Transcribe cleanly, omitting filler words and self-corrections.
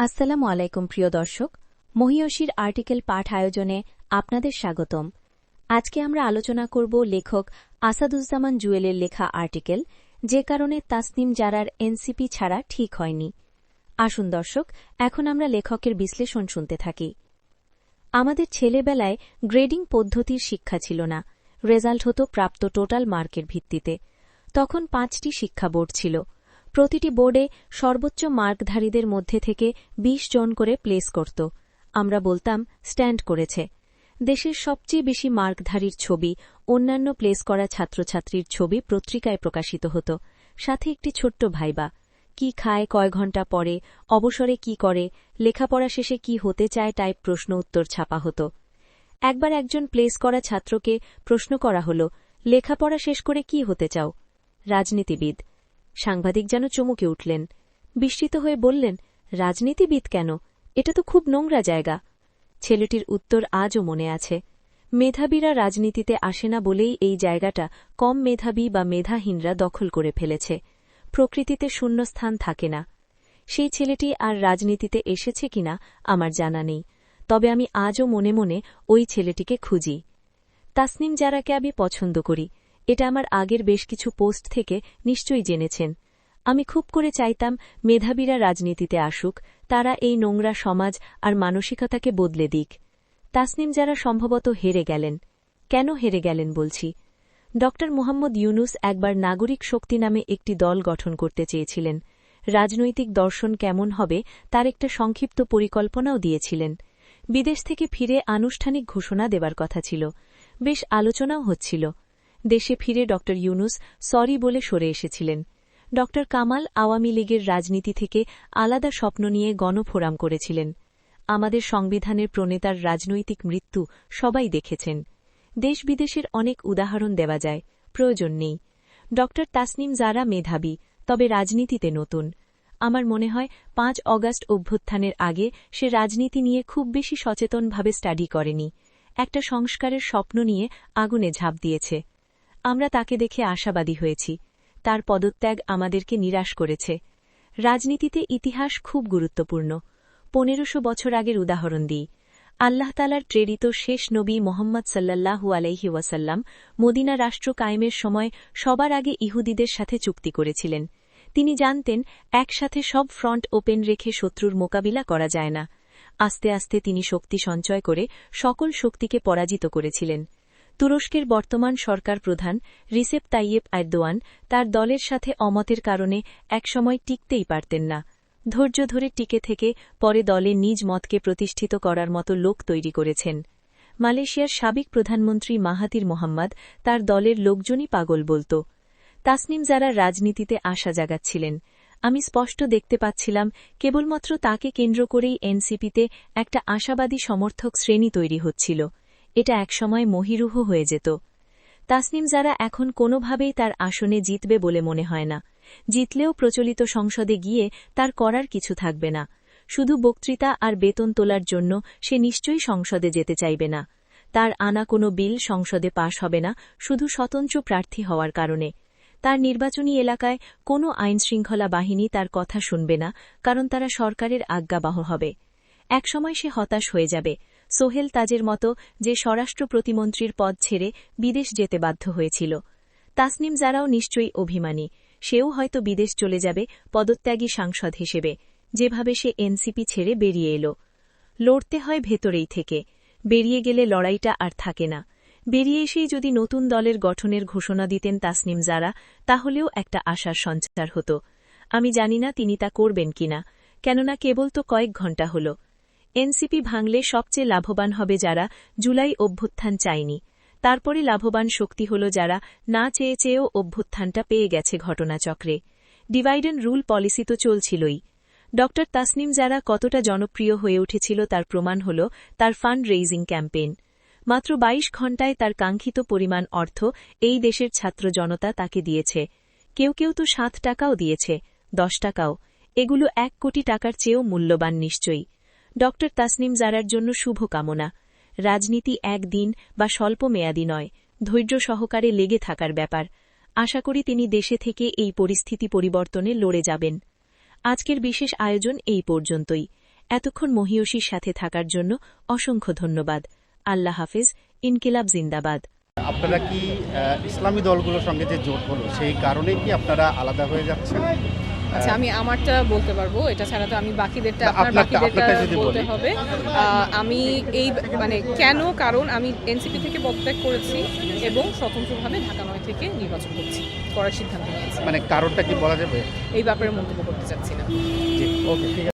আসসালামু আলাইকুম প্রিয় দর্শক, মহিয়সীর আর্টিকেল পাঠ আয়োজনে আপনাদের স্বাগতম। আজকে আমরা আলোচনা করব লেখক আসাদুজ্জামান জুয়েলের লেখা আর্টিকেল, যে কারণে তাসনিম জারার এনসিপি ছাড়া ঠিক হয়নি। আসুন দর্শক, এখন আমরা লেখকের বিশ্লেষণ শুনতে থাকি। আমাদের ছেলেবেলায় গ্রেডিং পদ্ধতির শিক্ষা ছিল না, রেজাল্ট হতো প্রাপ্ত টোটাল মার্কের ভিত্তিতে। তখন 5টি শিক্ষা বোর্ড ছিল। প্রতিটি বোর্ডে সর্বোচ্চ মার্কধারীদের মধ্যে থেকে 20 জন করে প্লেস করত। আমরা বলতাম স্ট্যান্ড করেছে। দেশের সবচেয়ে বেশি মার্কধারীর ছবি, অন্যান্য প্লেস করা ছাত্রছাত্রীর ছবি পত্রিকায় প্রকাশিত হতো, সাথে একটি ছোট্ট ভাইবা। কি খায়, কয় ঘণ্টা পড়ে, অবসরে কি করে, লেখাপড়া শেষে কি হতে চায় টাইপ প্রশ্ন উত্তর ছাপা হতো। একবার একজন প্লেস করা ছাত্রকে প্রশ্ন করা হল, লেখাপড়া শেষ করে কি হতে চাও? রাজনীতিবিদ। সাংবাদিক যেন চমকে উঠলেন, বিস্মিত হয়ে বললেন, রাজনীতিবিদ কেন? এটা তো খুব নোংরা জায়গা। ছেলেটির উত্তর আজও মনে আছে, মেধাবীরা রাজনীতিতে আসে না বলেই এই জায়গাটা কম মেধাবী বা মেধাহীনরা দখল করে ফেলেছে। প্রকৃতিতে শূন্যস্থান থাকে না। সেই ছেলেটি আর রাজনীতিতে এসেছে কিনা আমার জানা নেই, তবে আমি আজও মনে মনে ওই ছেলেটিকে খুঁজি। তাসনিম জারাকে আমি পছন্দ করি, এটা আমার আগের বেশ কিছু পোস্ট থেকে নিশ্চয়ই জেনেছেন। আমি খুব করে চাইতাম মেধাবীরা রাজনীতিতে আসুক, তারা এই নোংরা সমাজ আর মানসিকতাকে বদলে দিক। তাসনিম জারা সম্ভবত হেরে গেলেন। কেন হেরে গেলেন বলছি। ড মুহাম্মদ ইউনুস একবার নাগরিক শক্তি নামে একটি দল গঠন করতে চেয়েছিলেন। রাজনৈতিক দর্শন কেমন হবে তার একটা সংক্ষিপ্ত পরিকল্পনাও দিয়েছিলেন। বিদেশ থেকে ফিরে আনুষ্ঠানিক ঘোষণা দেবার কথা ছিল। বেশ আলোচনাও হচ্ছিল। দেশে ফিরে ড ইউনুস সরি বলে সরে এসেছিলেন। ড কামাল আওয়ামী লীগের রাজনীতি থেকে আলাদা স্বপ্ন নিয়ে গণফোরাম করেছিলেন। আমাদের সংবিধানের প্রণেতার রাজনৈতিক মৃত্যু সবাই দেখেছেন। দেশ বিদেশের অনেক উদাহরণ দেওয়া যায়, প্রয়োজন নেই। ড তাসনিম জারা মেধাবী, তবে রাজনীতিতে নতুন। আমার মনে হয় 5 অগাস্ট অভ্যুত্থানের আগে সে রাজনীতি নিয়ে খুব বেশি সচেতনভাবে স্টাডি করেনি। একটা সংস্কারের স্বপ্ন নিয়ে আগুনে ঝাঁপ দিয়েছে। আমরা তাকে দেখে আশাবাদী হয়েছি। তার পদত্যাগ আমাদেরকে নিরাশ করেছে। রাজনীতিতে ইতিহাস খুব গুরুত্বপূর্ণ। 1500 বছর আগের উদাহরণ দিই। আল্লাহ তাআলার প্রেরিত শেষ নবী মোহাম্মদ সাল্লাল্লাহু আলাইহি ওয়াসাল্লাম মদিনা রাষ্ট্র কায়েমের সময় সবার আগে ইহুদিদের সাথে চুক্তি করেছিলেন। তিনি জানতেন একসাথে সব ফ্রন্ট ওপেন রেখে শত্রুর মোকাবিলা করা যায় না। আস্তে আস্তে তিনি শক্তি সঞ্চয় করে সকল শক্তিকে পরাজিত করেছিলেন। তুরস্কের বর্তমান সরকার প্রধান রিসেপ তাইয়েপ এরদোয়ান তার দলের সাথে অমতের কারণে একসময় টিকতেই পারতেন না। ধৈর্য ধরে টিকে থেকে পরে দলে নিজ মতকে প্রতিষ্ঠিত করার মতো লোক তৈরি করেছেন। মালয়েশিয়ার সাবেক প্রধানমন্ত্রী মাহাতির মোহাম্মদ তার দলের লোকজনই পাগল বলত। তাসনিম জারা রাজনীতিতে আশা জাগাচ্ছিলেন। আমি স্পষ্ট দেখতে পাচ্ছিলাম কেবলমাত্র তাকে কেন্দ্র করেই এনসিপিতে একটা আশাবাদী সমর্থক শ্রেণী তৈরি হচ্ছিল। এটা একসময় মহিরুহ হয়ে যেত। তাসনিম জারা এখন কোনোভাবেই তার আসনে জিতবে বলে মনে হয় না। জিতলেও প্রচলিত সংসদে গিয়ে তার করার কিছু থাকবে না। শুধু বক্তৃতা আর বেতন তোলার জন্য সে নিশ্চয়ই সংসদে যেতে চাইবে না। তার আনা কোনো বিল সংসদে পাশ হবে না শুধু স্বতন্ত্র প্রার্থী হওয়ার কারণে। তার নির্বাচনী এলাকায় কোনো আইনশৃঙ্খলা বাহিনী তার কথা শুনবে না, কারণ তারা সরকারের আজ্ঞাবহ হবে। একসময় সে হতাশ হয়ে যাবে, সোহেল তাজের মতো, যে স্বরাষ্ট্র প্রতিমন্ত্রীর পদ ছেড়ে বিদেশ যেতে বাধ্য হয়েছিল। তাসনিম জারাও নিশ্চয়ই অভিমানী, সেও হয়তো বিদেশ চলে যাবে পদত্যাগী সাংসদ হিসেবে, যেভাবে সে এনসিপি ছেড়ে বেরিয়ে এলো। লড়তে হয় ভেতরেই থেকে, বেরিয়ে গেলে লড়াইটা আর থাকে না। বেরিয়ে এসেই যদি নতুন দলের গঠনের ঘোষণা দিতেন তাসনিম জারা, তাহলেও একটা আশার সঞ্চার হতো। আমি জানি না তিনি তা করবেন কিনা, কেননা কেবল তো কয়েক ঘণ্টা হল। এনসিপি ভাঙলে সবচেয়ে লাভবান হবে যারা জুলাই অভ্যুত্থান চায়নি। তারপরে লাভবান শক্তি হল যারা না চেয়ে চেয়েও অভ্যুত্থানটা পেয়ে গেছে ঘটনাচক্রে। ডিভাইড অ্যান্ড রুল পলিসি তো চলছিলই। ড তাসনিম জারা কতটা জনপ্রিয় হয়ে উঠেছিল তার প্রমাণ হল তার ফান্ড রেইজিং ক্যাম্পেইন। মাত্র 22 ঘণ্টায় তার কাঙ্ক্ষিত পরিমাণ অর্থ এই দেশের ছাত্র জনতা তাকে দিয়েছে। কেউ কেউ তো 7 টাকাও দিয়েছে, 10 টাকাও। এগুলো 1 কোটি টাকার চেয়েও মূল্যবান নিশ্চয়ই। ড তাসনিম জারার জন্য শুভকামনা। রাজনীতি একদিন বা স্বল্প মেয়াদী নয়, ধৈর্য সহকারে লেগে থাকার ব্যাপার। আশা করি তিনি দেশে থেকে এই পরিস্থিতি পরিবর্তনে লড়ে যাবেন। আজকের বিশেষ আয়োজন এই পর্যন্তই। এতক্ষণ মহিয়সীর সাথে থাকার জন্য অসংখ্য ধন্যবাদ। আল্লাহ হাফিজ। ইনকিলাব জিন্দাবাদ। আপনারা কি ইসলামী দলগুলোর সঙ্গে যে জোট হলো সেই কারণে কি আপনারা আলাদা হয়ে যাচ্ছেন? আচ্ছা, আমি আমারটা বলতে পারবো, এটা ছাড়া তো আমি বাকিদেরটা আপনারটা যদি বলতে বলি। হবে। আমি এই কারণ আমি এনসিপি থেকে পদত্যাগ করেছি এবং স্বতন্ত্রভাবে ঢাকা ৯ থেকে নির্বাচন করার সিদ্ধান্ত নিয়েছি। মানে কারণটা কি বলা যাবে? এই ব্যাপারে মন্তব্য করতে চাচ্ছি না। জি, ওকে, ঠিক আছে।